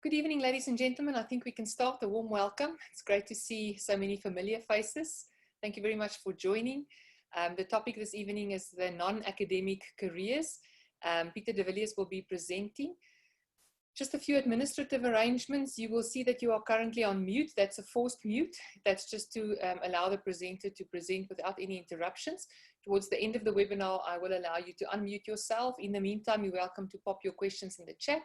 Good evening, ladies and gentlemen. I think we can start. A warm welcome. It's great to see so many familiar faces. Thank you very much for joining. The topic this evening is the non-academic careers. Peter de Villiers will be presenting. Just a few administrative arrangements. You will see that you are currently on mute. That's a forced mute. That's just to allow the presenter to present without any interruptions. Towards the end of the webinar, I will allow you to unmute yourself. In the meantime, you're welcome to pop your questions in the chat.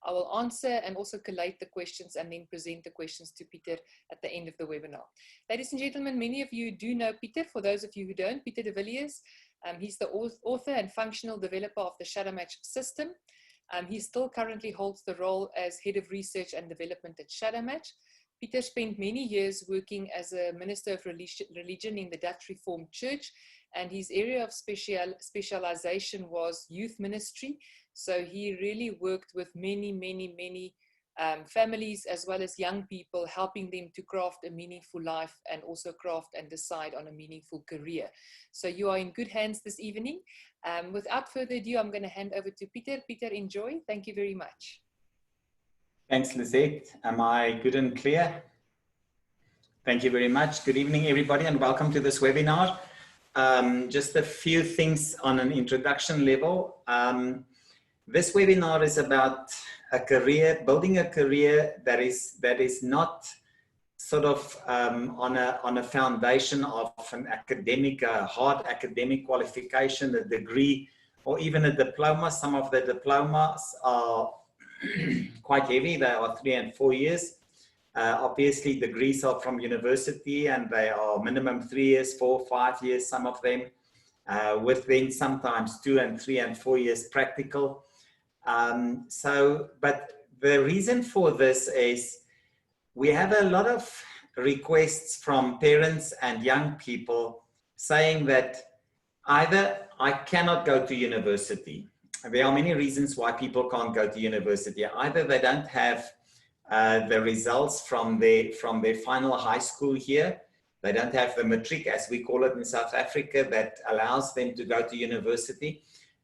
I will answer and also collate the questions and then present the questions to Peter at the end of the webinar. Ladies and gentlemen, many of you do know Peter. For those of you who don't, Peter de Villiers, he's the author and functional developer of the ShadowMatch system. He still currently holds the role as Head of Research and Development at ShadowMatch. Peter spent many years working as a Minister of Religion in the Dutch Reformed Church, and his area of specialization was youth ministry. So he really worked with many families as well as young people, helping them to craft a meaningful life and also craft and decide on a meaningful career. So you are in good hands this evening. Without further ado, I'm going to hand over to Peter. Peter, enjoy. Thank you very much. Thanks, Lizette. Am I good and clear? Thank you very much. Good evening, everybody, and welcome to this webinar. Just a few things on an introduction level. This webinar is about a career, building a career that is not sort of on a foundation of an academic, hard academic qualification, a degree, or even a diploma. Some of the diplomas are quite heavy. They are 3 and 4 years. Obviously, degrees are from university and they are minimum 3 years, 4, 5 years, some of them, with then sometimes 2 and 3 and 4 years practical. But the reason for this is we have a lot of requests from parents and young people saying that either I cannot go to university. There are many reasons why people can't go to university. Either they don't have the results from their final high school here. They don't have the matric, as we call it in South Africa, that allows them to go to university.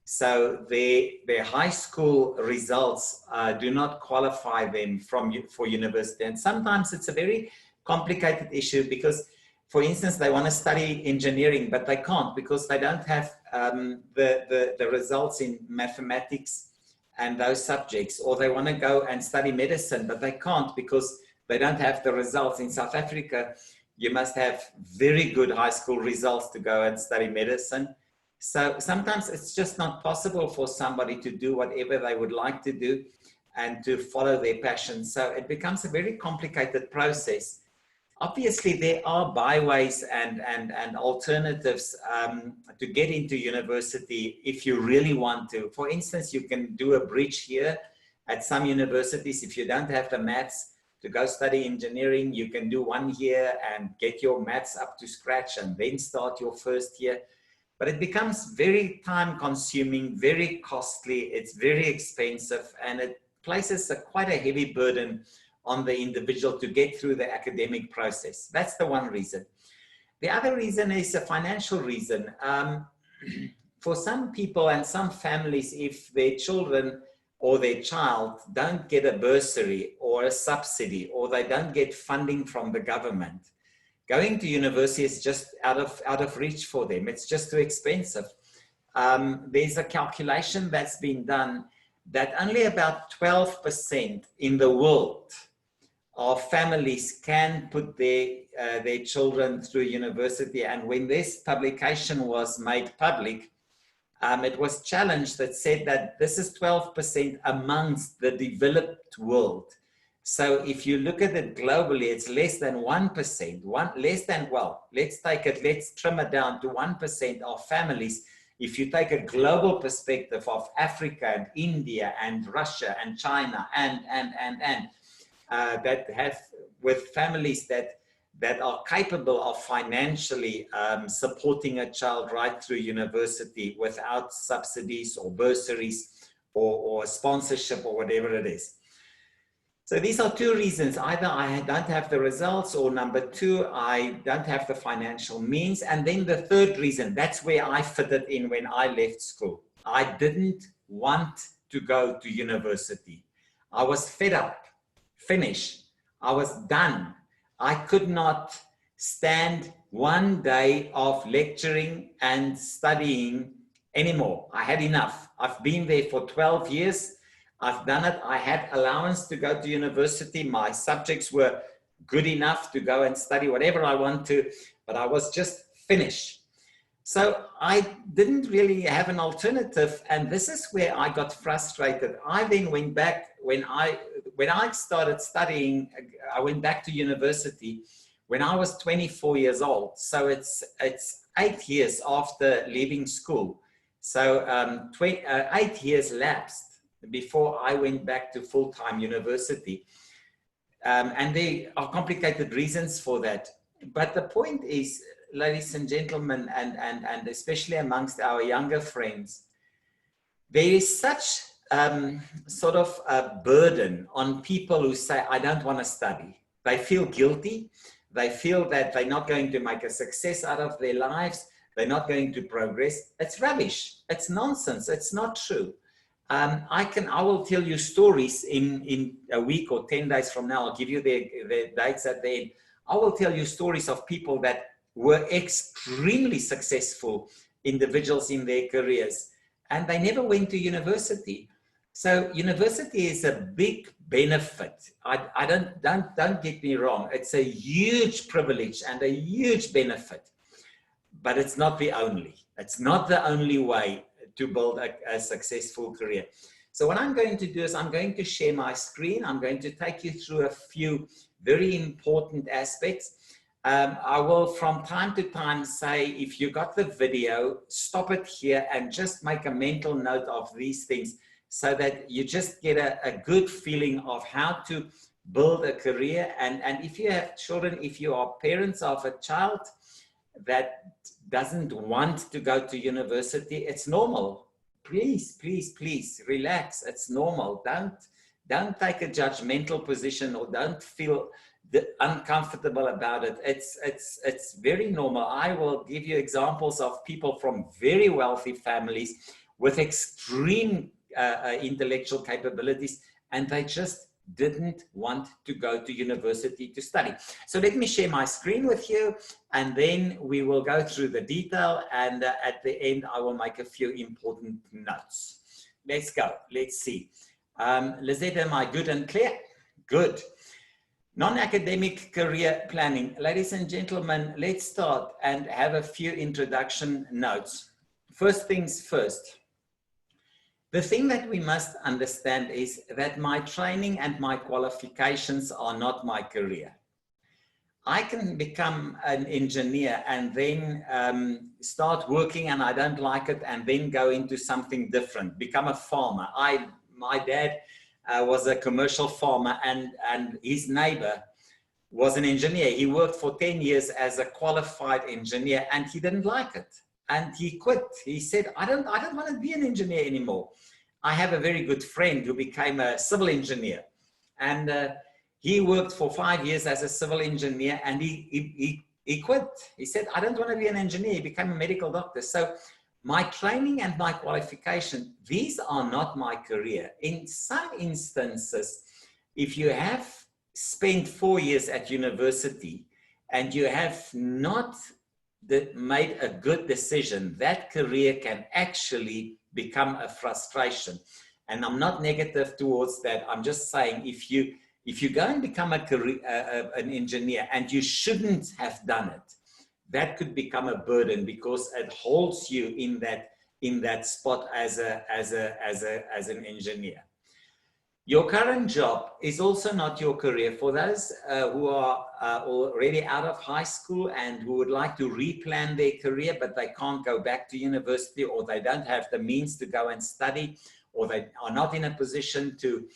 So their high school results do not qualify them for university. And sometimes it's a very complicated issue because, for instance, they want to study engineering, but they can't because they don't have the results in mathematics and those subjects. Or they want to go and study medicine, but they can't because they don't have the results. In South Africa, you must have very good high school results to go and study medicine. So sometimes it's just not possible for somebody to do whatever they would like to do and to follow their passion. So it becomes a very complicated process. Obviously, there are byways and alternatives to get into university if you really want to. For instance, you can do a bridge here at some universities. If you don't have the maths to go study engineering, you can do 1 year and get your maths up to scratch and then start your first year. But it becomes very time consuming, very costly, it's very expensive, and it places quite a heavy burden on the individual to get through the academic process. That's the one reason. The other reason is a financial reason. For some people and some families, if their children or their child don't get a bursary or a subsidy, or they don't get funding from the government, going to university is just out of reach for them. It's just too expensive. There's a calculation that's been done that only about 12% in the world of families can put their children through university. And when this publication was made public, it was challenged that said that this is 12% amongst the developed world. So if you look at it globally, it's less than 1%, let's trim it down to 1% of families. If you take a global perspective of Africa and India and Russia and China and that have with families that are capable of financially supporting a child right through university without subsidies or bursaries or sponsorship or whatever it is. So these are two reasons. Either I don't have the results, or number two, I don't have the financial means. And then the third reason, that's where I fitted in when I left school. I didn't want to go to university. I was fed up finish. I was done. I could not stand one day of lecturing and studying anymore. I had enough. I've been there for 12 years. I've done it. I had allowance to go to university. My subjects were good enough to go and study whatever I want to, but I was just finished. So I didn't really have an alternative, and this is where I got frustrated. I then went back, when I started studying, I went back to university when I was 24 years old. So it's 8 years after leaving school. So 8 years lapsed before I went back to full-time university. And there are complicated reasons for that. But the point is, ladies and gentlemen, and especially amongst our younger friends, there is such sort of a burden on people who say, I don't want to study. They feel guilty. They feel that they're not going to make a success out of their lives. They're not going to progress. It's rubbish. It's nonsense. It's not true. I will tell you stories in a week or 10 days from now. I'll give you the dates at the end. I will tell you stories of people that were extremely successful individuals in their careers, and they never went to university. So university is a big benefit. Don't get me wrong. It's a huge privilege and a huge benefit, but it's not the only. It's not the only way to build a successful career. So what I'm going to do is I'm going to share my screen. I'm going to take you through a few very important aspects. I will from time to time say, if you got the video, stop it here and just make a mental note of these things so that you just get a good feeling of how to build a career. And if you have children, if you are parents of a child that doesn't want to go to university, it's normal. Please, please, please relax. It's normal. Don't take a judgmental position or don't feel uncomfortable about it. It's very normal. I will give you examples of people from very wealthy families with extreme intellectual capabilities, and they just didn't want to go to university to study. So let me share my screen with you, and then we will go through the detail, and at the end I will make a few important notes. Let's go. Let's see. Lizette, am I good and clear? Good. Non-academic career planning. Ladies and gentlemen, let's start and have a few introduction notes. First things first. The thing that we must understand is that my training and my qualifications are not my career. I can become an engineer and then start working and I don't like it and then go into something different, become a farmer. My dad was a commercial farmer and his neighbor was an engineer. He worked for 10 years as a qualified engineer and he didn't like it. And he quit. He said, I don't want to be an engineer anymore. I have a very good friend who became a civil engineer. And he worked for 5 years as a civil engineer and he quit. He said, I don't want to be an engineer. He became a medical doctor. So my training and my qualification, these are not my career. In some instances, if you have spent 4 years at university and you have not made a good decision, that career can actually become a frustration. And I'm not negative towards that. I'm just saying if you go and become an engineer and you shouldn't have done it, that could become a burden because it holds you in that spot as an engineer. Your current job is also not your career. For those who are already out of high school and who would like to replan their career, but they can't go back to university, or they don't have the means to go and study, or they are not in a position to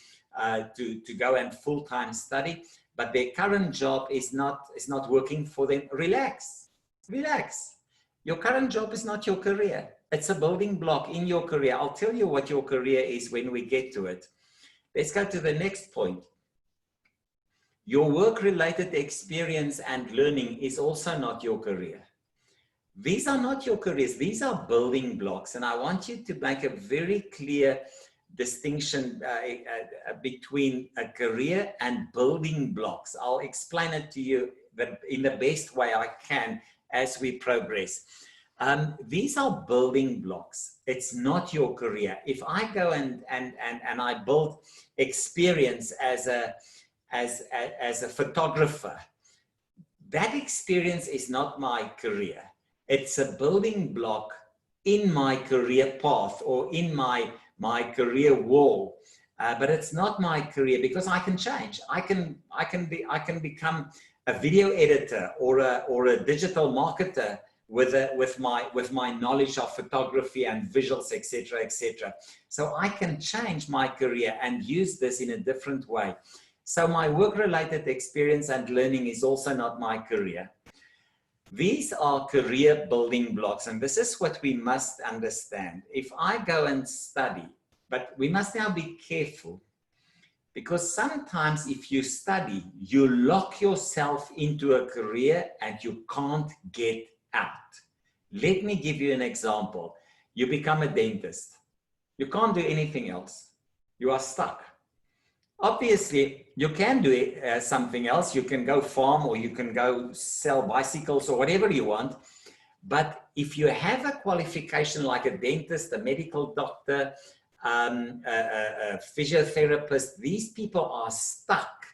go and full-time study, but their current job is not working for them. Relax. Your current job is not your career. It's a building block in your career. I'll tell you what your career is when we get to it. Let's go to the next point. Your work-related experience and learning is also not your career. These are not your careers. These are building blocks. And I want you to make a very clear distinction between a career and building blocks. I'll explain it to you in the best way I can as we progress. These are building blocks. It's not your career. If I go and I build experience as a photographer, that experience is not my career. It's a building block in my career path or in my career wall, but it's not my career because I can change. I can become a video editor or a digital marketer with my knowledge of photography and visuals, etc., etc. So I can change my career and use this in a different way. So my work-related experience and learning is also not my career. These are career building blocks, and this is what we must understand. If I go and study, but we must now be careful, because sometimes if you study, you lock yourself into a career and you can't get out. Let me give you an example. You become a dentist. You can't do anything else. You are stuck. Obviously, you can do something else. You can go farm or you can go sell bicycles or whatever you want. But if you have a qualification like a dentist, a medical doctor, a physiotherapist, these people are stuck.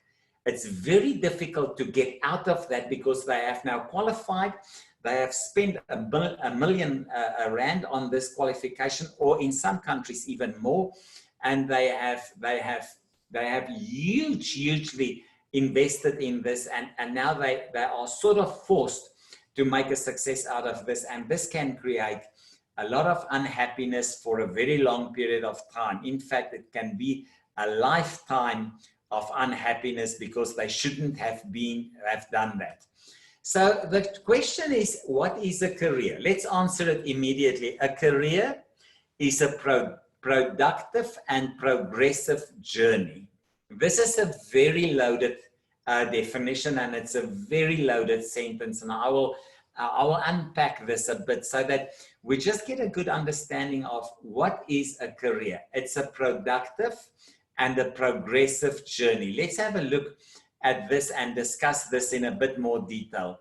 It's very difficult to get out of that because they have now qualified. They have spent a million rand on this qualification, or in some countries even more, and they have hugely invested in this, and now they are sort of forced to make a success out of this, and this can create a lot of unhappiness for a very long period of time. In fact, it can be a lifetime of unhappiness because they shouldn't have done that. So the question is, what is a career? Let's answer it immediately. A career is a productive and progressive journey. This is a very loaded definition, and it's a very loaded sentence, and I will unpack this a bit so that we just get a good understanding of what is a career. It's a productive and a progressive journey. Let's have a look at this and discuss this in a bit more detail.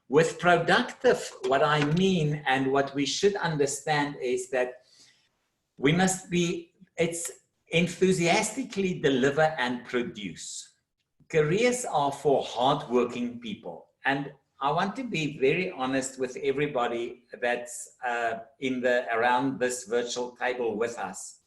With productive, what I mean and what we should understand is that we must it's enthusiastically deliver and produce. Careers are for hardworking people. And I want to be very honest with everybody that's around this virtual table with us.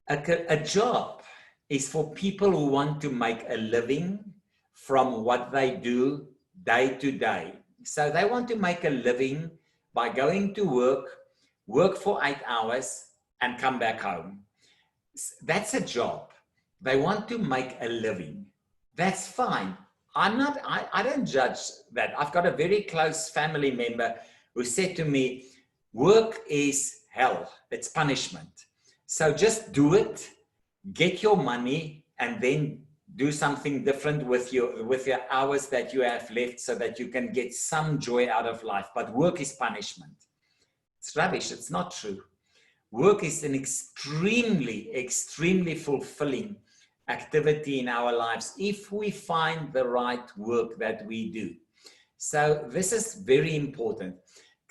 A job is for people who want to make a living from what they do day to day. So they want to make a living by going to work for 8 hours and come back home. That's a job. They want to make a living. That's fine. I don't judge that. I've got a very close family member who said to me, work is hell. It's punishment. So just do it, get your money, and then do something different with your hours that you have left so that you can get some joy out of life. But work is punishment. It's rubbish. It's not true. Work is an extremely fulfilling activity in our lives if we find the right work that we do. So this is very important.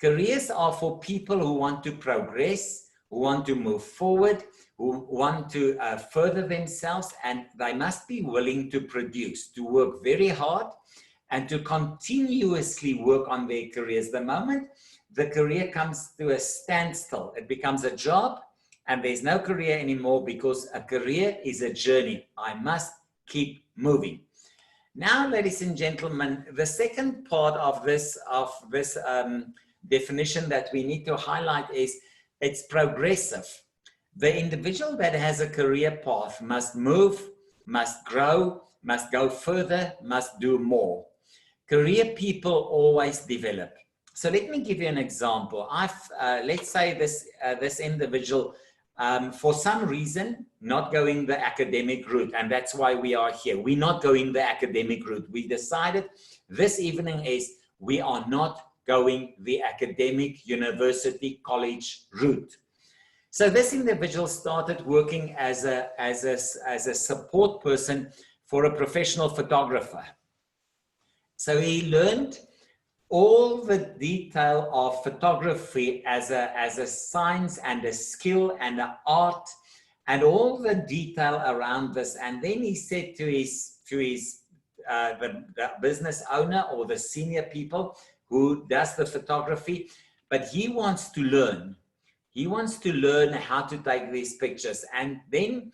Careers are for people who want to progress, who want to move forward, who want to further themselves, and they must be willing to produce, to work very hard and to continuously work on their careers. The moment the career comes to a standstill, it becomes a job, and there's no career anymore, because a career is a journey. I must keep moving. Now, ladies and gentlemen, the second part of this definition that we need to highlight is it's progressive. The individual that has a career path must move, must grow, must go further, must do more. Career people always develop. So let me give you an example. Let's say this individual, for some reason, not going the academic route, and that's why we are here. We're not going the academic route. We decided this evening we are not going the academic university college route. So this individual started working as a support person for a professional photographer. So he learned all the detail of photography as a science and a skill and an art and all the detail around this. And then he said to the business owner or the senior people who does the photography, but he wants to learn. He wants to learn how to take these pictures. And then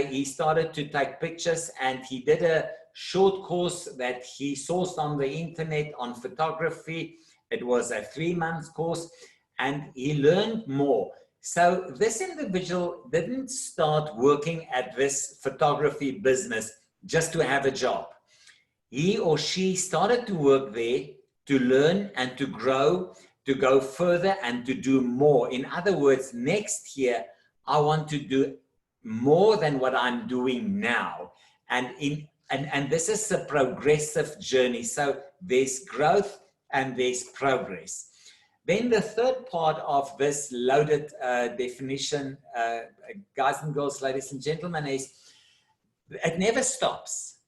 he started to take pictures, and he did a short course that he sourced on the internet on photography. It was a 3-month course, and he learned more. So this individual didn't start working at this photography business just to have a job. He or she started to work there to learn and to grow, to go further and to do more. In other words, next year, I want to do more than what I'm doing now. And this is a progressive journey. So there's growth and there's progress. Then the third part of this loaded definition, guys and girls, ladies and gentlemen, is it never stops.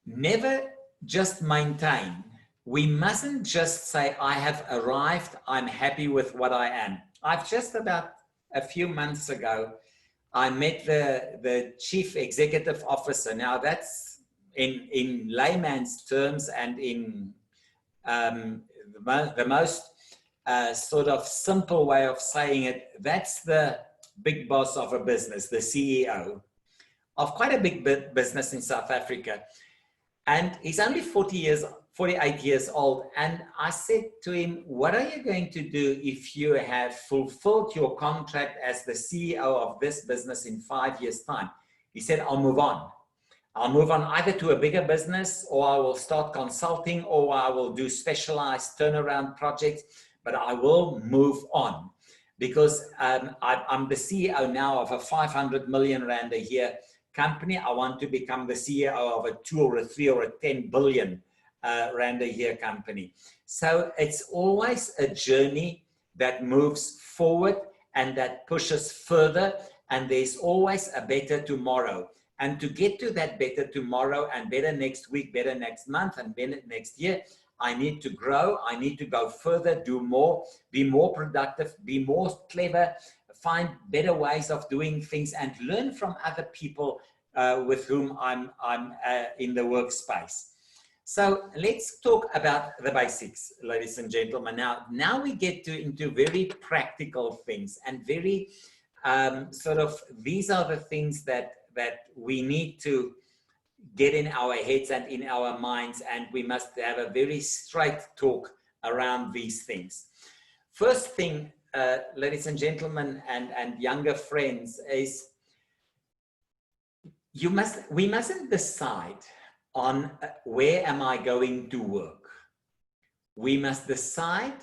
Never just maintain. We mustn't just say, I have arrived, I'm happy with what I am. I've just about a few months ago, I met the chief executive officer. Now that's in layman's terms and in the most sort of simple way of saying it, that's the big boss of a business, the CEO of quite a big business in South Africa. And he's only 48 years old. And I said to him, what are you going to do if you have fulfilled your contract as the CEO of this business in 5 years' time? He said, I'll move on. I'll move on either to a bigger business, or I will start consulting, or I will do specialized turnaround projects, but I will move on because I'm the CEO now of a 500 million rand a year company. I want to become the CEO of a 2 or a 3 or a 10 billion rand a year company. So it's always a journey that moves forward and that pushes further, and there's always a better tomorrow. And to get to that better tomorrow and better next week, better next month, and better next year, I need to grow. I need to go further, do more, be more productive, be more clever, find better ways of doing things, and learn from other people with whom I'm in the workspace. So let's talk about the basics, ladies and gentlemen. Now we get into very practical things and very sort of, these are the things that we need to get in our heads and in our minds, and we must have a very straight talk around these things. First thing, ladies and gentlemen and younger friends, is we mustn't decide on where am I going to work. We must decide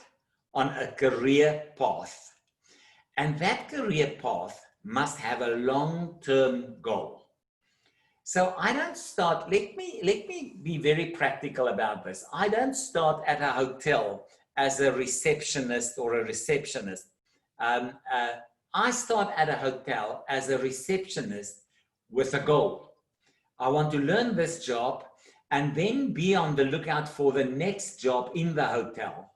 on a career path, and that career path must have a long-term goal. So I don't start, let me be very practical about this. I don't start at a hotel as a receptionist or a receptionist. I start at a hotel as a receptionist with a goal. I want to learn this job and then be on the lookout for the next job in the hotel,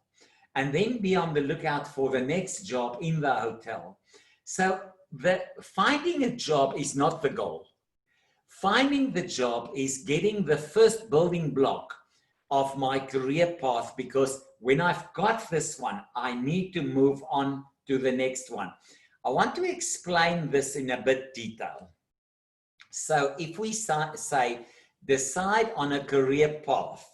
and then be on the lookout for the next job in the hotel. So finding a job is not the goal. Finding the job is getting the first building block of my career path, because when I've got this one, I need to move on to the next one. I want to explain this in a bit detail. So if we say, decide on a career path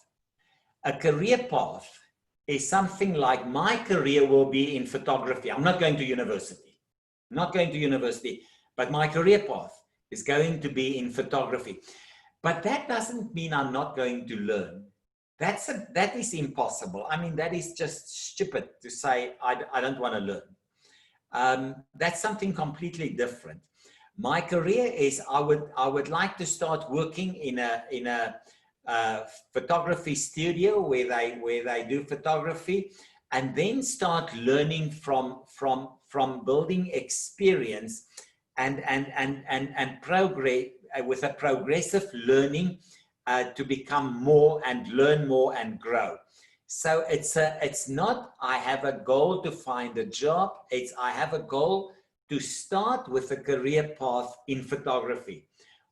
is something like, my career will be in photography. I'm not going to university. I'm not going to university, but my career path is going to be in photography. But that doesn't mean I'm not going to learn. That is impossible. I mean, that is just stupid to say, I don't want to learn. That's something completely different. My career is, I would like to start working in a photography studio where they do photography, and then start learning from from building experience and progress with a progressive learning to become more and learn more and grow. So it's not I have a goal to find a job, it's I have a goal to start with a career path in photography.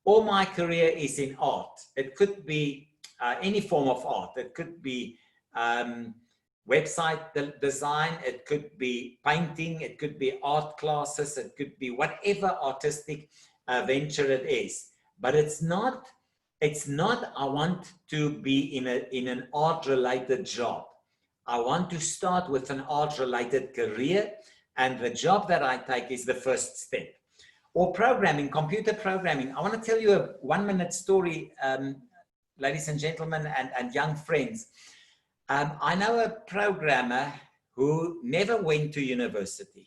Or my career is in art. It could be any form of art. It could be website design, it could be painting, it could be art classes, it could be whatever artistic venture it is. But it's not I want to be in an art-related job. I want to start with an art-related career, and the job that I take is the first step. Or programming, computer programming. I want to tell you a 1-minute story, ladies and gentlemen, and young friends. I know a programmer who never went to university.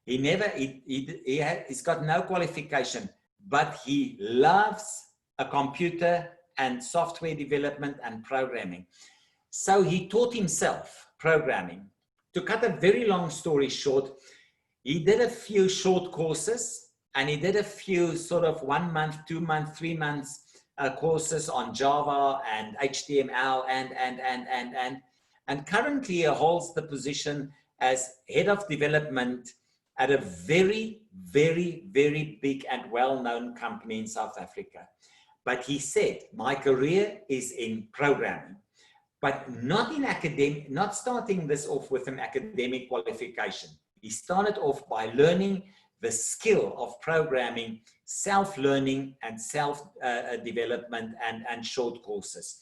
He's got no qualification, but he loves a computer and software development and programming. So he taught himself programming. To cut a very long story short, he did a few short courses and he did a few sort of 1 month, 2 month, 3 months courses on Java and HTML and currently he holds the position as head of development at a very, very, very big and well-known company in South Africa. But he said, my career is in programming, but not in academic, not starting this off with an academic qualification. He started off by learning the skill of programming, self-learning and self-development and short courses.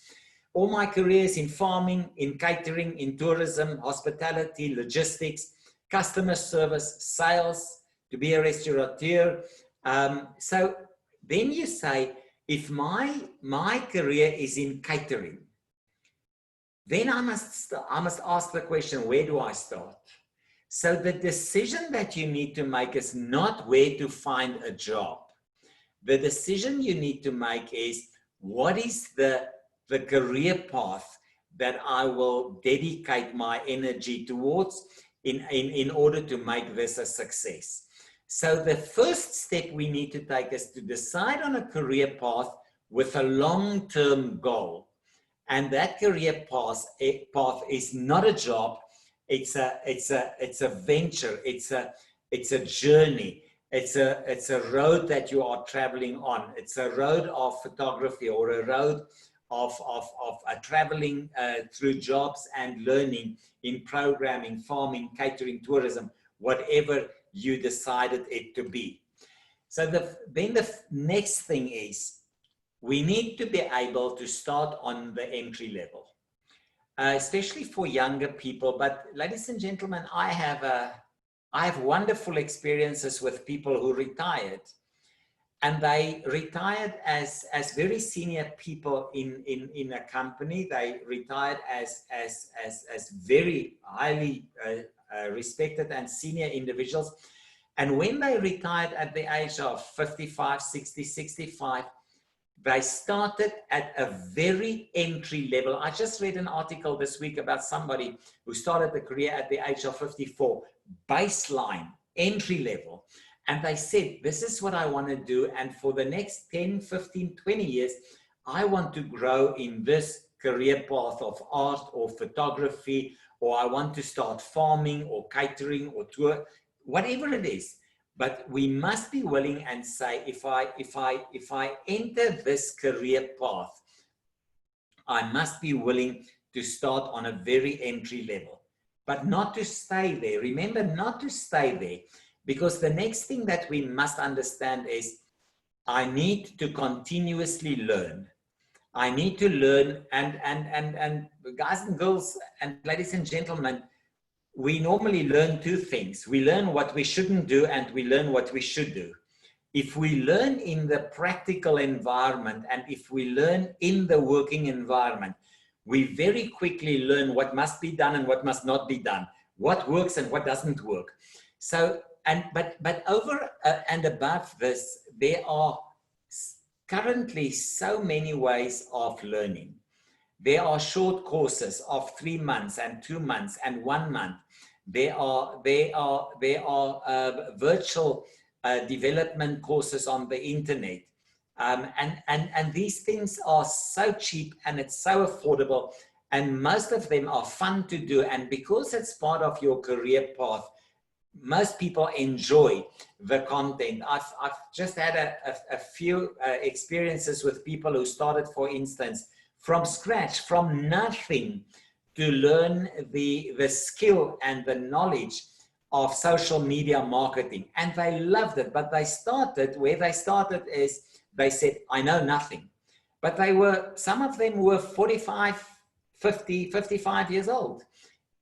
All my careers in farming, in catering, in tourism, hospitality, logistics, customer service, sales, to be a restaurateur. So then you say, if my career is in catering, then I must ask the question, where do I start? So the decision that you need to make is not where to find a job. The decision you need to make is, what is the career path that I will dedicate my energy towards in order to make this a success. So the first step we need to take is to decide on a career path with a long-term goal. And that career path is not a job. It's a venture. It's a journey. It's a road that you are traveling on. It's a road of photography or a road of traveling through jobs and learning in programming, farming, catering, tourism, whatever you decided it to be. So then the next thing is, we need to be able to start on the entry level, especially for younger people. But ladies and gentlemen, I have wonderful experiences with people who retired, and they retired as very senior people in a company. They retired as very highly respected and senior individuals. And when they retired at the age of 55, 60, 65, they started at a very entry level. I just read an article this week about somebody who started a career at the age of 54, baseline, entry level. And they said, this is what I want to do. And for the next 10, 15, 20 years, I want to grow in this career path of art or photography, or I want to start farming or catering or tour, whatever it is. But we must be willing and say, if I enter this career path, I must be willing to start on a very entry level, but not to stay there. Remember, not to stay there, because the next thing that we must understand is, I need to continuously learn. I need to learn, and guys and girls and ladies and gentlemen, we normally learn two things. We learn what we shouldn't do, and we learn what we should do. If we learn in the practical environment, and if we learn in the working environment, we very quickly learn what must be done and what must not be done, what works and what doesn't work. So, but over and above this, there are currently so many ways of learning. There are short courses of 3 months and 2 months and 1 month. There are virtual development courses on the internet. And these things are so cheap and it's so affordable, and most of them are fun to do. And because it's part of your career path, most people enjoy the content. I've just had a few experiences with people who started, for instance, from scratch, from nothing, to learn the skill and the knowledge of social media marketing. And they loved it, but they started, where they started is, they said, I know nothing. But they were, some of them were 45, 50, 55 years old,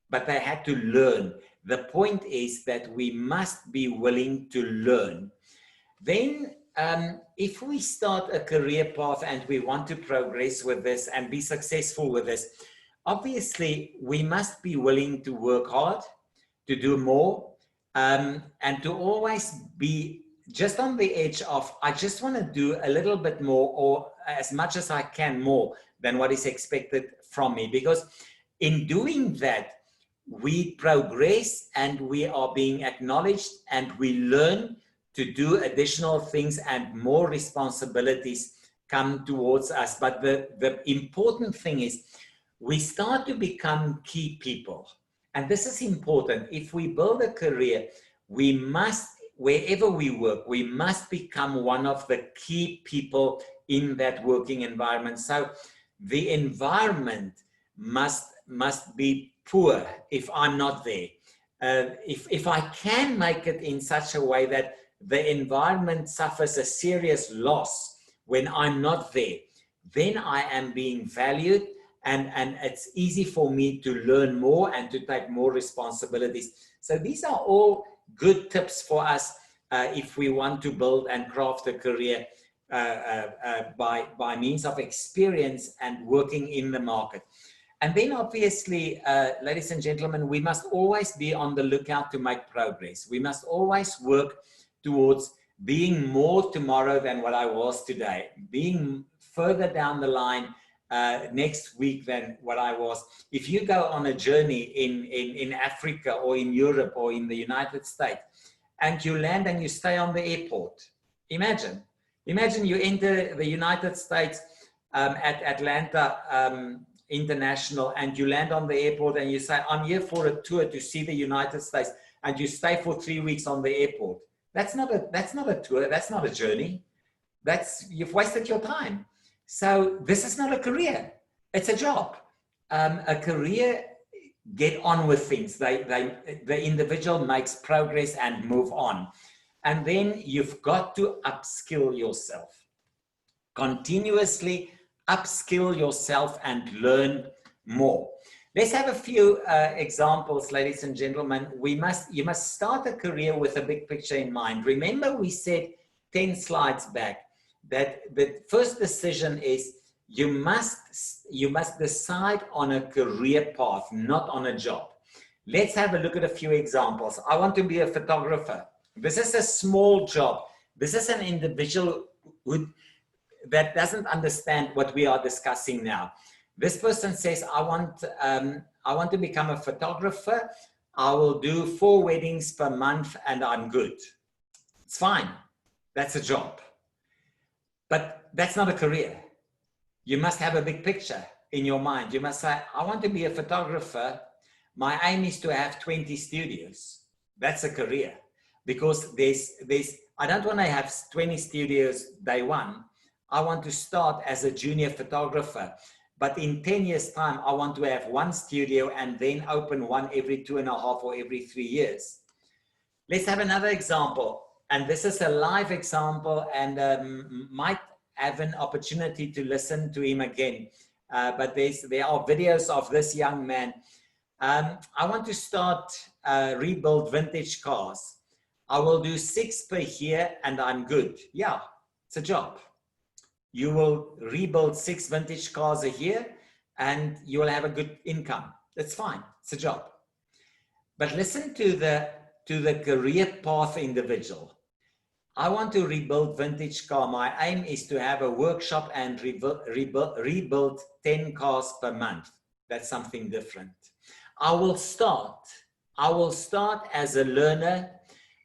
but they had to learn. The point is that we must be willing to learn. Then if we start a career path and we want to progress with this and be successful with this, obviously we must be willing to work hard, to do more, and to always be just on the edge of, I just want to do a little bit more, or as much as I can more than what is expected from me. Because in doing that, we progress and we are being acknowledged, and we learn to do additional things, and more responsibilities come towards us. But the important thing is we start to become key people. And this is important. If we build a career, we must, wherever we work, we must become one of the key people in that working environment. So the environment must be poor if I'm not there. If I can make it in such a way that the environment suffers a serious loss when I'm not there, then I am being valued, and it's easy for me to learn more and to take more responsibilities. So these are all good tips for us if we want to build and craft a career by means of experience and working in the market. And then obviously, ladies and gentlemen, we must always be on the lookout to make progress. We must always work towards being more tomorrow than what I was today, being further down the line next week than what I was. If you go on a journey in Africa or in Europe or in the United States, and you land and you stay on the airport, imagine you enter the United States at Atlanta International, and you land on the airport and you say, I'm here for a tour to see the United States, and you stay for 3 weeks on the airport. That's not a tour, that's not a journey. You've wasted your time. So this is not a career, it's a job. A career, get on with things. The individual makes progress and move on. And then you've got to upskill yourself. Continuously upskill yourself and learn more. Let's have a few examples, ladies and gentlemen. You must start a career with a big picture in mind. Remember, we said 10 slides back that the first decision is you must decide on a career path, not on a job. Let's have a look at a few examples. I want to be a photographer. This is a small job. This is an individual that doesn't understand what we are discussing now. This person says, I want to become a photographer. I will do 4 weddings per month and I'm good. It's fine. That's a job. But that's not a career. You must have a big picture in your mind. You must say, I want to be a photographer. My aim is to have 20 studios. That's a career. Because I don't want to have 20 studios day one. I want to start as a junior photographer. But in 10 years' time, I want to have 1 studio and then open one every 2.5 or every 3 years. Let's have another example. And this is a live example, and might have an opportunity to listen to him again. But there are videos of this young man. I want to start rebuild vintage cars. I will do 6 per year and I'm good. Yeah, it's a job. You will rebuild 6 vintage cars a year and you will have a good income. That's fine. It's a job. But listen to the career path individual. I want to rebuild vintage car. My aim is to have a workshop and rebuild 10 cars per month. That's something different. I will start I will start as a learner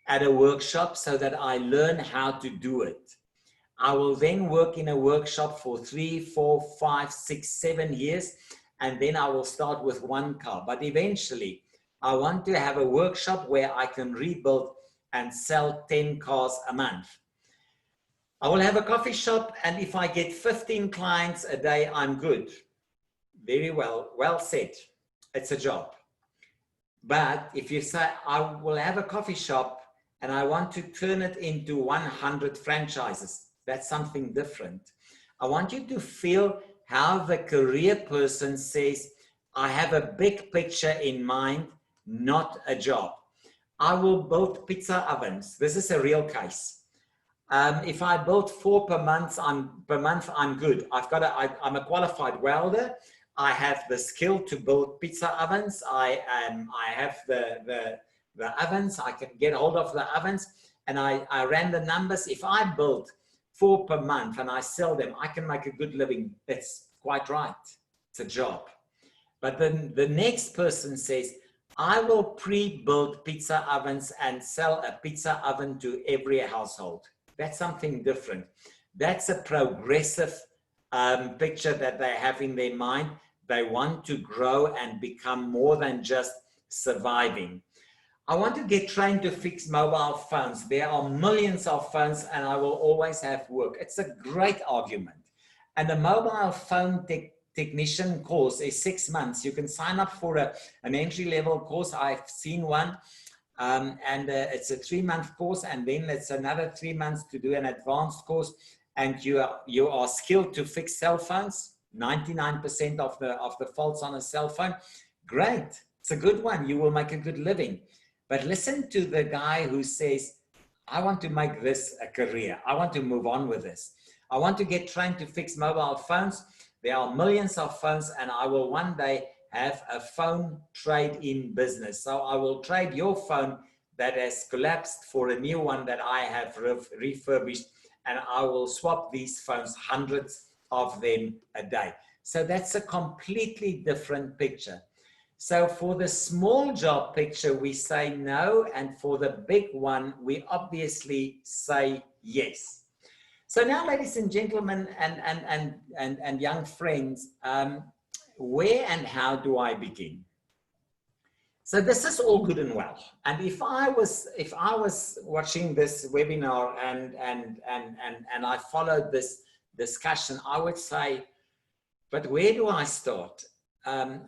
at a workshop so that I learn how to do it. I will then work in a workshop for 3, 4, 5, 6, 7 years, and then I will start with one car. But eventually, I want to have a workshop where I can rebuild and sell 10 cars a month. I will have a coffee shop, and if I get 15 clients a day, I'm good. Very well, well said. It's a job. But if you say, I will have a coffee shop and I want to turn it into 100 franchises, that's something different. I want you to feel how the career person says, I have a big picture in mind, not a job. I will build pizza ovens. This is a real case. If I build 4 per month, I'm good. I'm a qualified welder. I have the skill to build pizza ovens. I have the ovens. I can get hold of the ovens, and I ran the numbers. If I build 4 per month and I sell them, I can make a good living. That's quite right. It's a job. But then the next person says, I will pre-build pizza ovens and sell a pizza oven to every household. That's something different. That's a progressive picture that they have in their mind. They want to grow and become more than just surviving. I want to get trained to fix mobile phones. There are millions of phones and I will always have work. It's a great argument. And the mobile phone technician course is 6 months. You can sign up for an entry-level course. I've seen one. It's a 3-month course, and then it's another 3 months to do an advanced course. And you are skilled to fix cell phones. 99% of the faults on a cell phone. Great, it's a good one. You will make a good living. But listen to the guy who says, I want to make this a career. I want to move on with this. I want to get trained to fix mobile phones. There are millions of phones, and I will one day have a phone trade-in business. So I will trade your phone that has collapsed for a new one that I have refurbished, and I will swap these phones, hundreds of them a day. So that's a completely different picture. So for the small job picture, we say no, and for the big one, we obviously say yes. So now, ladies and gentlemen, and young friends, where and how do I begin? So this is all good and well. And if I was watching this webinar and I followed this discussion, I would say, but where do I start?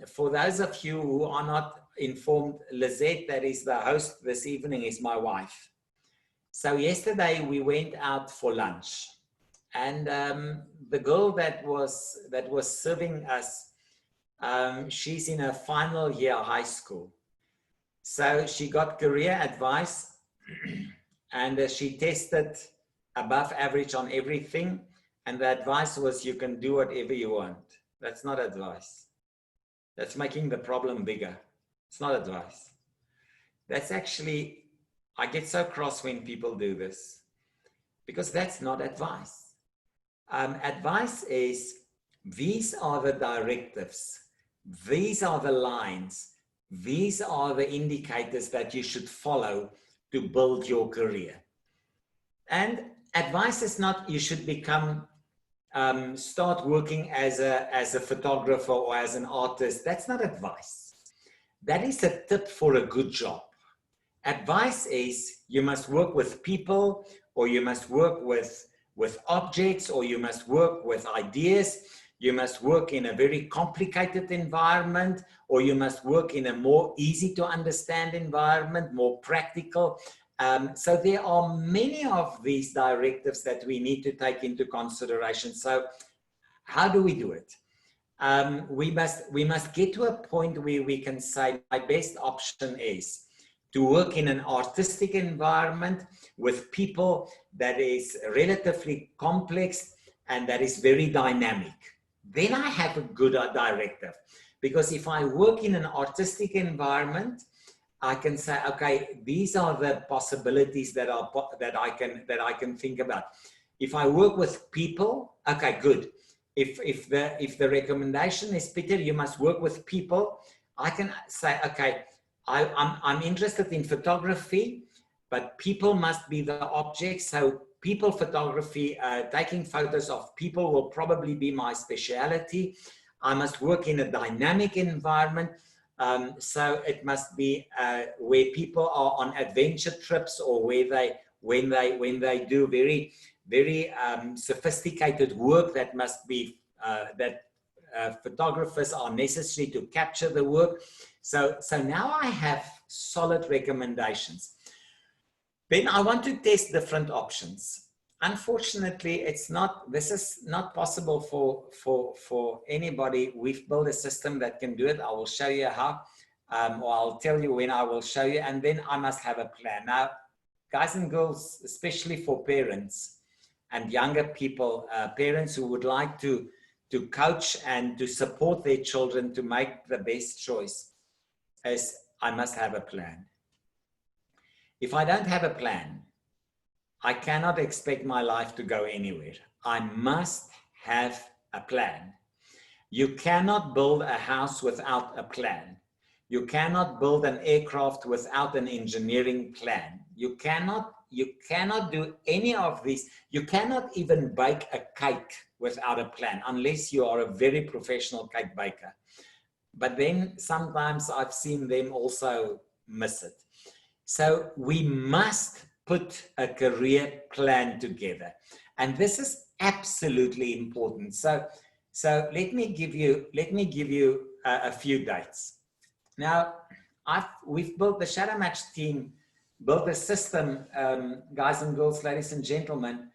For those of you who are not informed, Lizette, that is the host this evening, is my wife. So yesterday we went out for lunch, and the girl that was serving us, she's in her final year of high school. So she got career advice and she tested above average on everything. And the advice was, you can do whatever you want. That's not advice. That's making the problem bigger. It's not advice. That's actually, I get so cross when people do this, because that's not advice. Advice is, these are the directives. These are the lines. These are the indicators that you should follow to build your career. And advice is not, you should become, start working as a photographer or as an artist. That's not advice. That is a tip for a good job. Advice is, you must work with people, or you must work with objects, or you must work with ideas. You must work in a very complicated environment, or you must work in a more easy to understand environment, more practical. So there are many of these directives that we need to take into consideration. So how do we do it? We must get to a point where we can say, my best option is to work in an artistic environment with people that is relatively complex and that is very dynamic. Then I have a good directive, because if I work in an artistic environment, I can say, okay, these are the possibilities that I can think about. If I work with people, okay, good. If the recommendation is, Peter, you must work with people, I can say, okay, I'm interested in photography, but people must be the objects. So people photography, taking photos of people will probably be my speciality. I must work in a dynamic environment. So it must be where people are on adventure trips, or where when they do very sophisticated work that must be photographers are necessary to capture the work. So now I have solid recommendations. Then I want to test different options. Unfortunately, this is not possible for anybody. We've built a system that can do it. I will show you how, or I'll tell you when I will show you, and then I must have a plan. Now, guys and girls, especially for parents and younger people, parents who would like to coach and to support their children to make the best choice, is I must have a plan. If I don't have a plan, I cannot expect my life to go anywhere. I must have a plan. You cannot build a house without a plan. You cannot build an aircraft without an engineering plan. You cannot do any of these. You cannot even bake a cake without a plan, unless you are a very professional cake baker. But then sometimes I've seen them also miss it. So we must put a career plan together. And this is absolutely important. So let me give you a few dates. Now, we've built, the Shadow Match team built a system, guys and girls, ladies and gentlemen,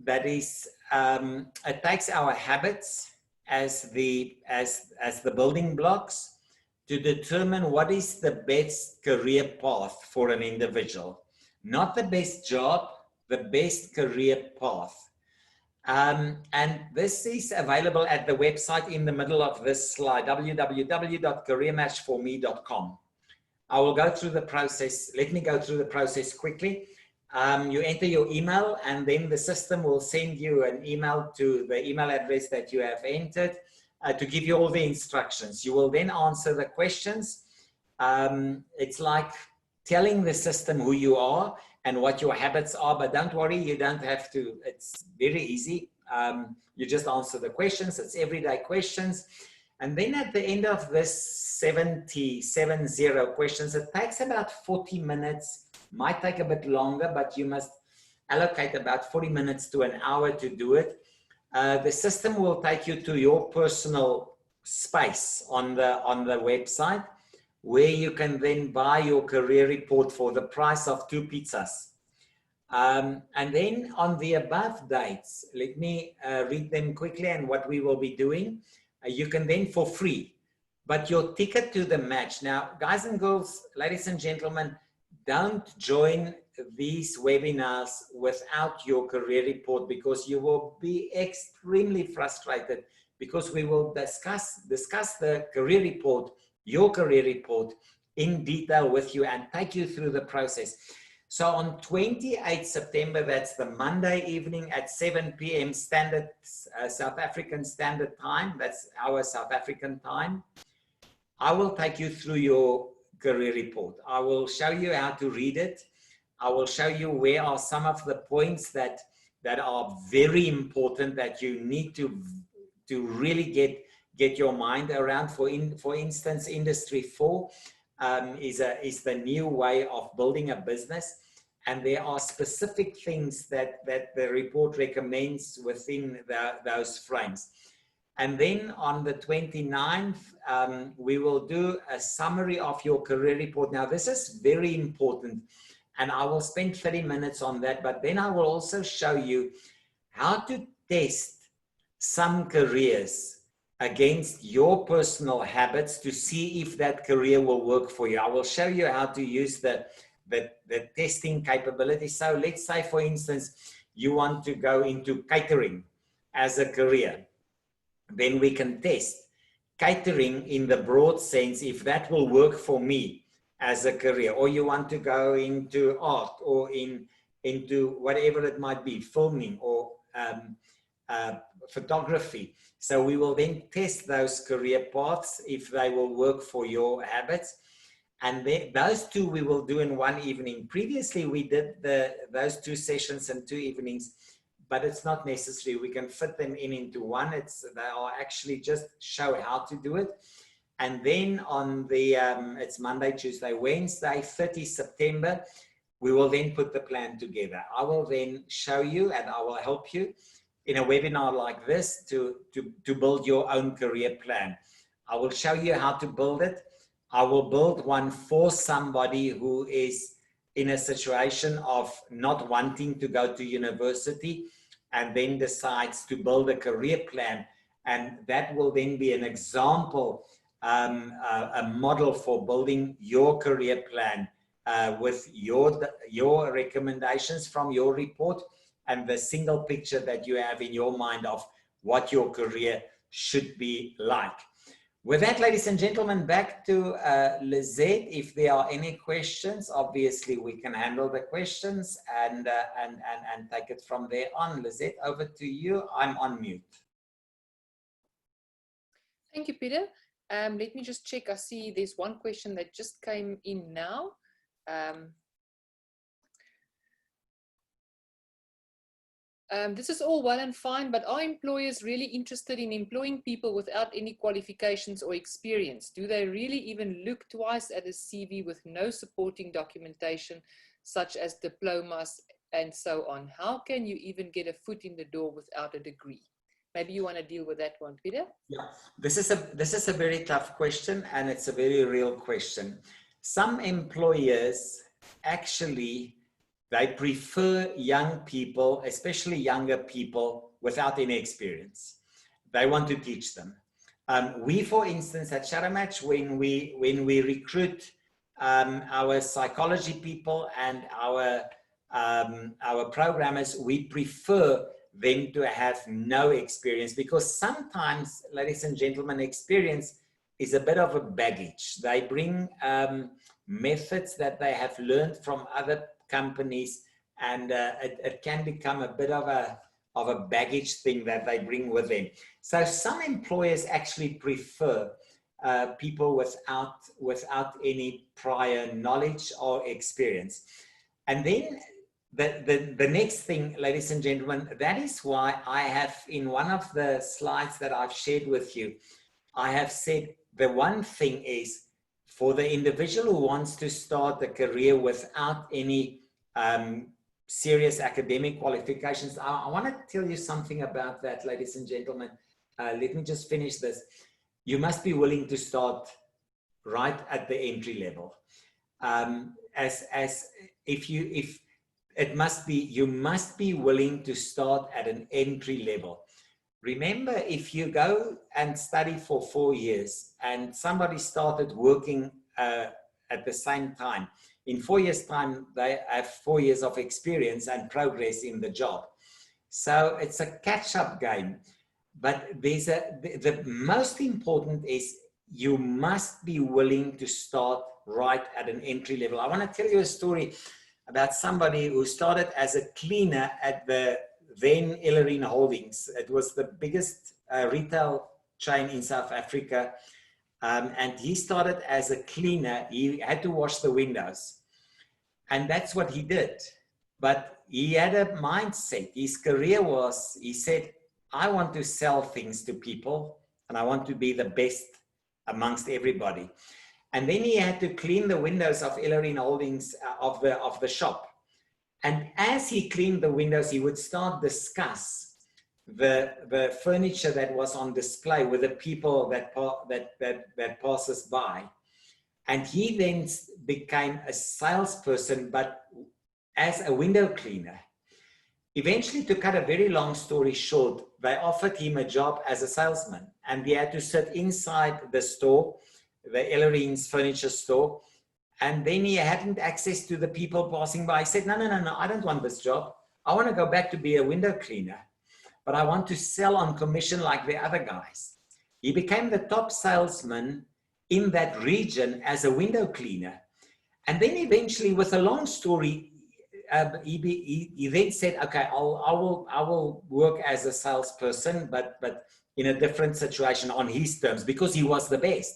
that is, it takes our habits as the building blocks to determine what is the best career path for an individual. Not the best job, the best career path. And this is available at the website in the middle of this slide, www.careermatchforme.com. I will go through the process. Let me go through the process quickly. You enter your email, and then the system will send you an email to the email address that you have entered to give you all the instructions. You will then answer the questions. It's like telling the system who you are and what your habits are, but don't worry, you don't have to. It's very easy. You just answer the questions. It's everyday questions. And then at the end of this 70 questions, it takes about 40 minutes, might take a bit longer, but you must allocate about 40 minutes to an hour to do it. The system will take you to your personal space on the website, where you can then buy your career report for the price of 2 pizzas. And then on the above dates, let me read them quickly and what we will be doing. You can then, for free, but your ticket to the match. Now, guys and girls, ladies and gentlemen, don't join these webinars without your career report, because you will be extremely frustrated, because we will discuss the career report, your career report, in detail with you and take you through the process. So on 28th September, that's the Monday evening at 7 p.m. standard, South African Standard Time, that's our South African time, I will take you through your career report. I will show you how to read it. I will show you where are some of the points that are very important that you need to really get your mind around. For instance, Industry 4 is the new way of building a business. And there are specific things that the report recommends within those frames. And then on the 29th, we will do a summary of your career report. Now, this is very important, and I will spend 30 minutes on that. But then I will also show you how to test some careers against your personal habits to see if that career will work for you. I will show you how to use the testing capability. So let's say, for instance, you want to go into catering as a career. Then we can test catering in the broad sense, if that will work for me as a career. Or you want to go into art, or into whatever it might be, filming or photography. So we will then test those career paths if they will work for your habits. And those two we will do in one evening. Previously, we did those two sessions in 2 evenings, but it's not necessary. We can fit them into one. They are actually just show how to do it. And then on the, it's Monday, Tuesday, Wednesday, 30 September, we will then put the plan together. I will then show you and I will help you in a webinar like this to build your own career plan. I will show you how to build it. I will build one for somebody who is in a situation of not wanting to go to university and then decides to build a career plan. And that will then be an example, a model for building your career plan with your recommendations from your report and the single picture that you have in your mind of what your career should be like. With that, ladies and gentlemen, back to Lizette. If there are any questions, obviously we can handle the questions and take it from there on. Lizette, over to you. I'm on mute. Thank you, Peter. Let me just check. I see there's one question that just came in now. This is all well and fine, but are employers really interested in employing people without any qualifications or experience? Do they really even look twice at a CV with no supporting documentation, such as diplomas and so on? How can you even get a foot in the door without a degree? Maybe you want to deal with that one, Peter? Yeah, this is a very tough question, and it's a very real question. Some employers actually, they prefer young people, especially younger people, without any experience. They want to teach them. We, for instance, at Shadowmatch, when we recruit our psychology people and our programmers, we prefer them to have no experience, because sometimes, ladies and gentlemen, experience is a bit of a baggage. They bring methods that they have learned from other companies, and it can become a bit of a baggage thing that they bring with them. So some employers actually prefer people without any prior knowledge or experience. And then the next thing, ladies and gentlemen, that is why I have, in one of the slides that I've shared with you, I have said the one thing is, for the individual who wants to start a career without any serious academic qualifications, I want to tell you something about that, ladies and gentlemen. Let me just finish this. You must be willing to start right at the entry level. You must be willing to start at an entry level. Remember, if you go and study for 4 years and somebody started working at the same time, in 4 years' time, they have 4 years of experience and progress in the job. So it's a catch-up game. But the most important is you must be willing to start right at an entry level. I want to tell you a story about somebody who started as a cleaner at the then Ellerine Holdings. It was the biggest retail chain in South Africa. And he started as a cleaner. He had to wash the windows. And that's what he did. But he had a mindset. His career was, he said, I want to sell things to people and I want to be the best amongst everybody. And then he had to clean the windows of Ellerine Holdings of the shop. And as he cleaned the windows, he would start discuss the furniture that was on display with the people that passes by. And he then became a salesperson, but as a window cleaner. Eventually, to cut a very long story short, they offered him a job as a salesman, and he had to sit inside the store, the Ellerine's furniture store, and then he hadn't access to the people passing by. He said, no, I don't want this job. I want to go back to be a window cleaner, but I want to sell on commission like the other guys. He became the top salesman in that region as a window cleaner. And then eventually, with a long story, he then said, okay, I will work as a salesperson, but in a different situation on his terms, because he was the best.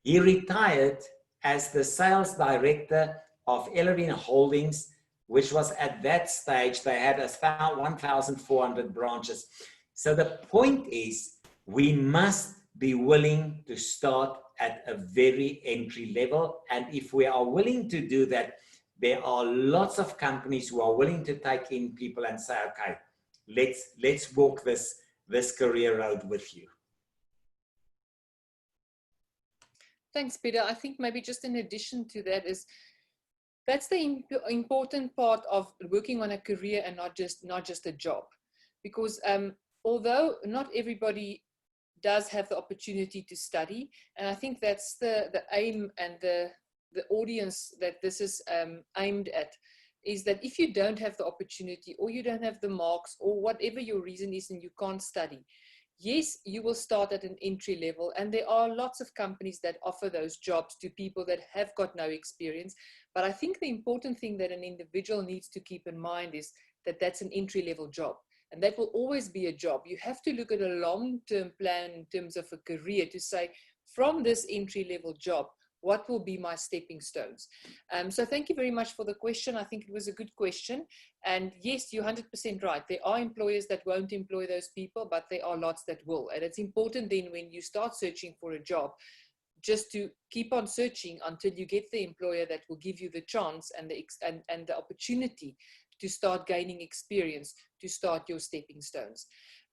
He retired as the sales director of Ellerine Holdings, which was at that stage, they had 1,400 branches. So the point is, we must be willing to start at a very entry level. And if we are willing to do that, there are lots of companies who are willing to take in people and say, okay, let's walk this career road with you. Thanks, Peter. I think maybe just in addition to that is, that's the important part of working on a career and not just a job. Because although not everybody does have the opportunity to study, and I think that's the aim and the audience that this is aimed at, is that if you don't have the opportunity, or you don't have the marks, or whatever your reason is and you can't study, yes, you will start at an entry level, and there are lots of companies that offer those jobs to people that have got no experience. But I think the important thing that an individual needs to keep in mind is that that's an entry level job, and that will always be a job. You have to look at a long-term plan in terms of a career to say, from this entry level job, what will be my stepping stones? So thank you very much for the question. I think it was a good question. And yes, you're 100% right. There are employers that won't employ those people, but there are lots that will. And it's important then, when you start searching for a job, just to keep on searching until you get the employer that will give you the chance and the opportunity to start gaining experience, to start your stepping stones.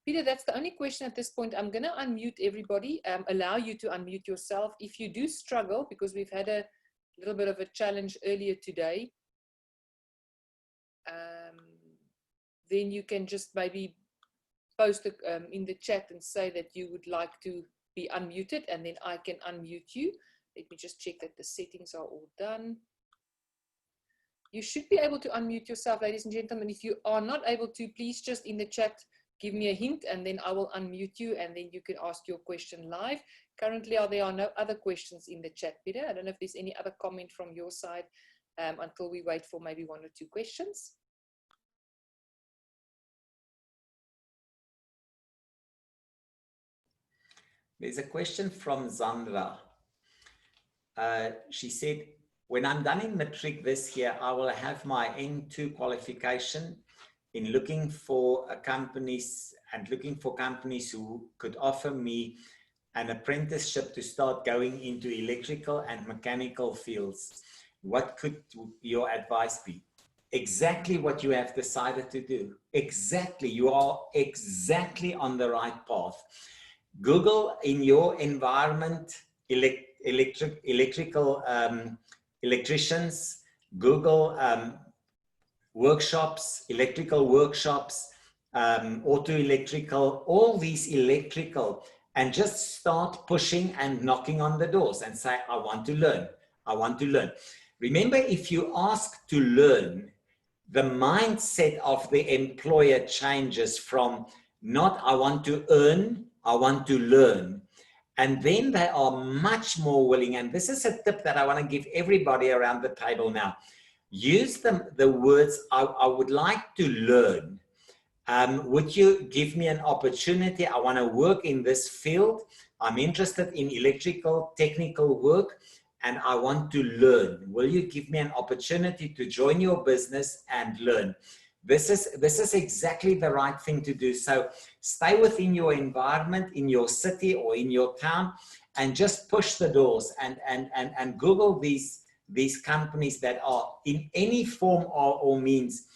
Peter, that's the only question at this point. I'm going to unmute everybody, allow you to unmute yourself. If you do struggle, because we've had a little bit of a challenge earlier today, then you can just maybe post in the chat and say that you would like to be unmuted, and then I can unmute you. Let me just check that the settings are all done. You should be able to unmute yourself, ladies and gentlemen. If you are not able to, please just in the chat give me a hint, and then I will unmute you, and then you can ask your question live. Currently, there are no other questions in the chat, Peter. I don't know if there's any other comment from your side until we wait for maybe 1 or 2 questions. There's a question from Zandra. She said, when I'm done in matric this year, I will have my N2 qualification in looking for companies who could offer me an apprenticeship to start going into electrical and mechanical fields. What could your advice be? Exactly what you have decided to do. Exactly. You are exactly on the right path. Google in your environment, electrical electricians, Google workshops, electrical workshops, auto electrical, all these electrical, and just start pushing and knocking on the doors and say, I want to learn. I want to learn. Remember, if you ask to learn, the mindset of the employer changes from not I want to earn, I want to learn. And then they are much more willing. And this is a tip that I want to give everybody around the table now. Use the words, I would like to learn. Would you give me an opportunity? I want to work in this field. I'm interested in electrical, technical work, and I want to learn. Will you give me an opportunity to join your business and learn? This is exactly the right thing to do. So stay within your environment, in your city or in your town, and just push the doors and Google these companies that are in any form or means.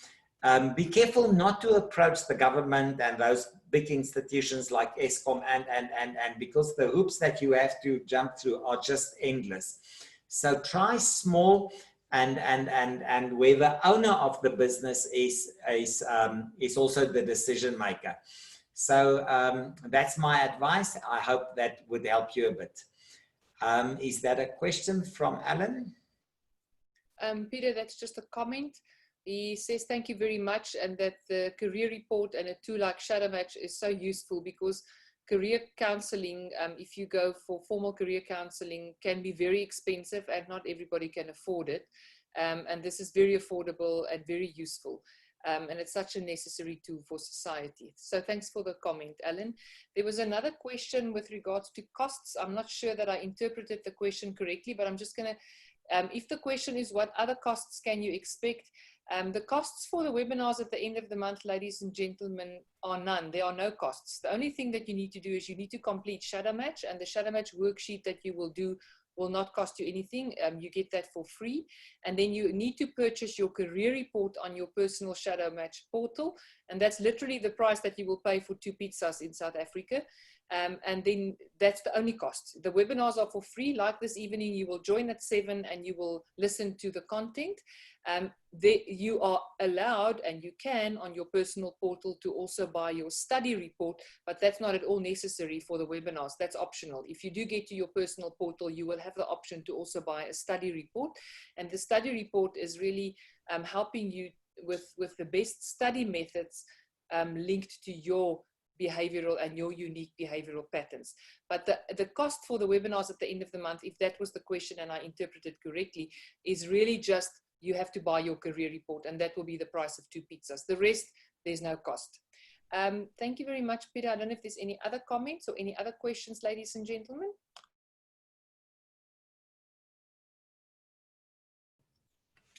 Be careful not to approach the government and those big institutions like Eskom and because the hoops that you have to jump through are just endless. So try small and where the owner of the business is also the decision maker. So that's my advice. I hope that would help you a bit. Is that a question from Alan? Peter, that's just a comment. He says, thank you very much, and that the career report and a tool like Shadowmatch is so useful, because career counseling, if you go for formal career counseling, can be very expensive and not everybody can afford it. And this is very affordable and very useful. And it's such a necessary tool for society. So thanks for the comment, Alan. There was another question with regards to costs. I'm not sure that I interpreted the question correctly, but I'm just going to, if the question is what other costs can you expect, the costs for the webinars at the end of the month, ladies and gentlemen, are none. There are no costs. The only thing that you need to do is you need to complete Shadow Match, and the Shadow Match worksheet that you will do will not cost you anything. You get that for free. And then you need to purchase your career report on your personal Shadow Match portal. And that's literally the price that you will pay for 2 pizzas in South Africa. And then that's the only cost. The webinars are for free. Like this evening, you will join at 7 and you will listen to the content. You are allowed, and you can on your personal portal, to also buy your study report, but that's not at all necessary for the webinars. That's optional. If you do get to your personal portal, you will have the option to also buy a study report. And the study report is really helping you with the best study methods linked to your behavioral and your unique behavioral patterns. But the cost for the webinars at the end of the month, if that was the question and I interpreted correctly, is really just you have to buy your career report, and that will be the price of 2 pizzas. The rest, there's no cost. Thank you very much, Peter. I don't know if there's any other comments or any other questions, ladies and gentlemen.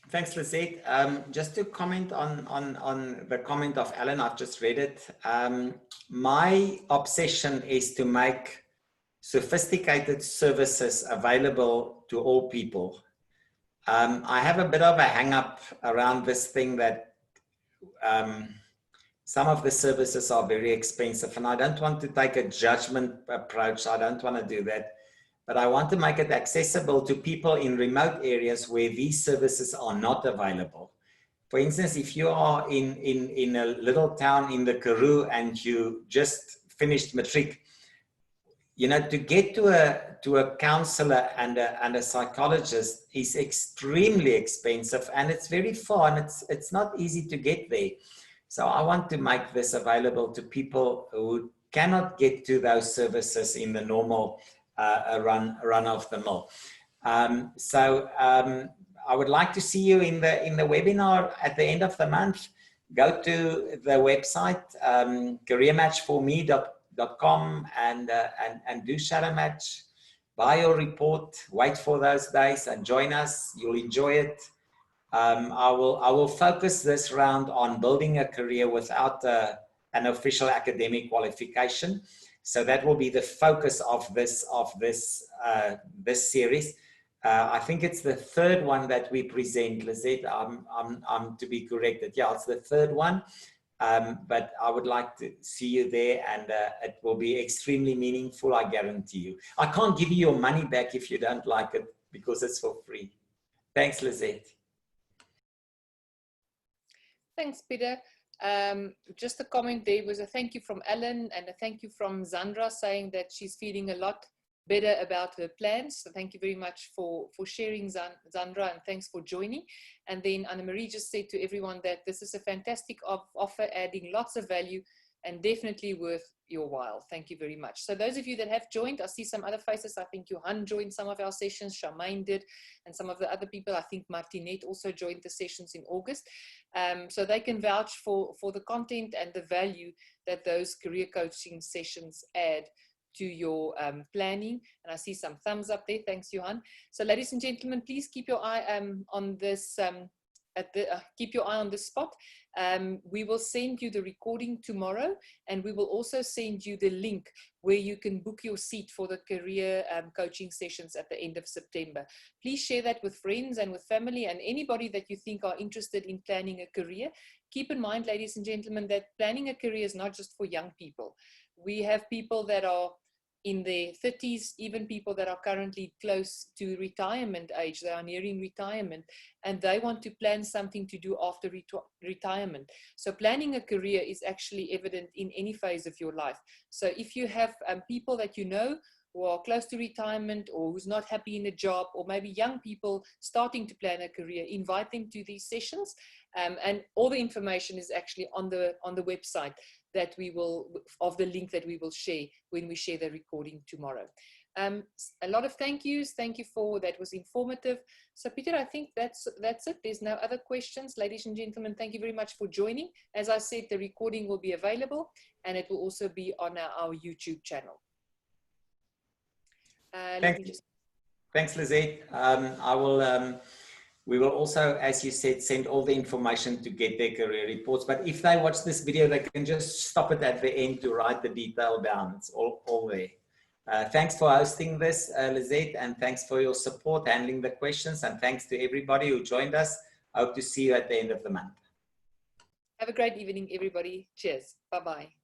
Thanks, Lizette. Just to comment on the comment of Alan, I've just read it. My obsession is to make sophisticated services available to all people. I have a bit of a hang-up around this thing that some of the services are very expensive, and I don't want to take a judgment approach. I don't want to do that. But I want to make it accessible to people in remote areas where these services are not available. For instance, if you are in a little town in the Karoo and you just finished matric, you know, to get to a counselor and a psychologist is extremely expensive, and it's very far, and it's not easy to get there. So I want to make this available to people who cannot get to those services in the normal run of the mill. I would like to see you in the webinar at the end of the month. Go to the website, careermatchforme.com, and do Shadow Match. Buy your report, wait for those days and join us. You'll enjoy it. I will focus this round on building a career without an official academic qualification. So that will be the focus of this series. I think it's the third one that we present, Lizette. I'm to be corrected. Yeah, it's the third one. But I would like to see you there, and it will be extremely meaningful, I guarantee you. I can't give you your money back if you don't like it, because it's for free. Thanks, Lizette. Thanks, Peter. Just a comment, there was a thank you from Alan and a thank you from Zandra, saying that she's feeling a lot better about her plans. So thank you very much for sharing, Zandra, and thanks for joining. And then Anna-Marie just said to everyone that this is a fantastic offer, adding lots of value and definitely worth your while. Thank you very much. So those of you that have joined, I see some other faces. I think Johan joined some of our sessions, Charmaine did, and some of the other people. I think Martinette also joined the sessions in August. So they can vouch for the content and the value that those career coaching sessions add to your planning. And I see some thumbs up there. Thanks, Johan. So ladies and gentlemen, please keep your eye on this keep your eye on this spot. We will send you the recording tomorrow, and we will also send you the link where you can book your seat for the career coaching sessions at the end of September. Please share that with friends and with family and anybody that you think are interested in planning a career. Keep in mind, ladies and gentlemen, that planning a career is not just for young people. We have people that are in their 30s, even people that are currently close to retirement age. They are nearing retirement, and they want to plan something to do after retirement. So planning a career is actually evident in any phase of your life. So if you have people that you know who are close to retirement, or who's not happy in a job, or maybe young people starting to plan a career, invite them to these sessions. And all the information is actually on the website that we will, of the link that we will share when we share the recording tomorrow. A lot of thank yous. Thank you for that. Was informative. So Peter, I think that's it. There's no other questions. Ladies and gentlemen, thank you very much for joining. As I said, the recording will be available and it will also be on our YouTube channel. Thanks, Lizette. We will also, as you said, send all the information to get their career reports. But if they watch this video, they can just stop it at the end to write the detail down. It's all there. Thanks for hosting this, Lizette, and thanks for your support, handling the questions, and thanks to everybody who joined us. I hope to see you at the end of the month. Have a great evening, everybody. Cheers. Bye-bye.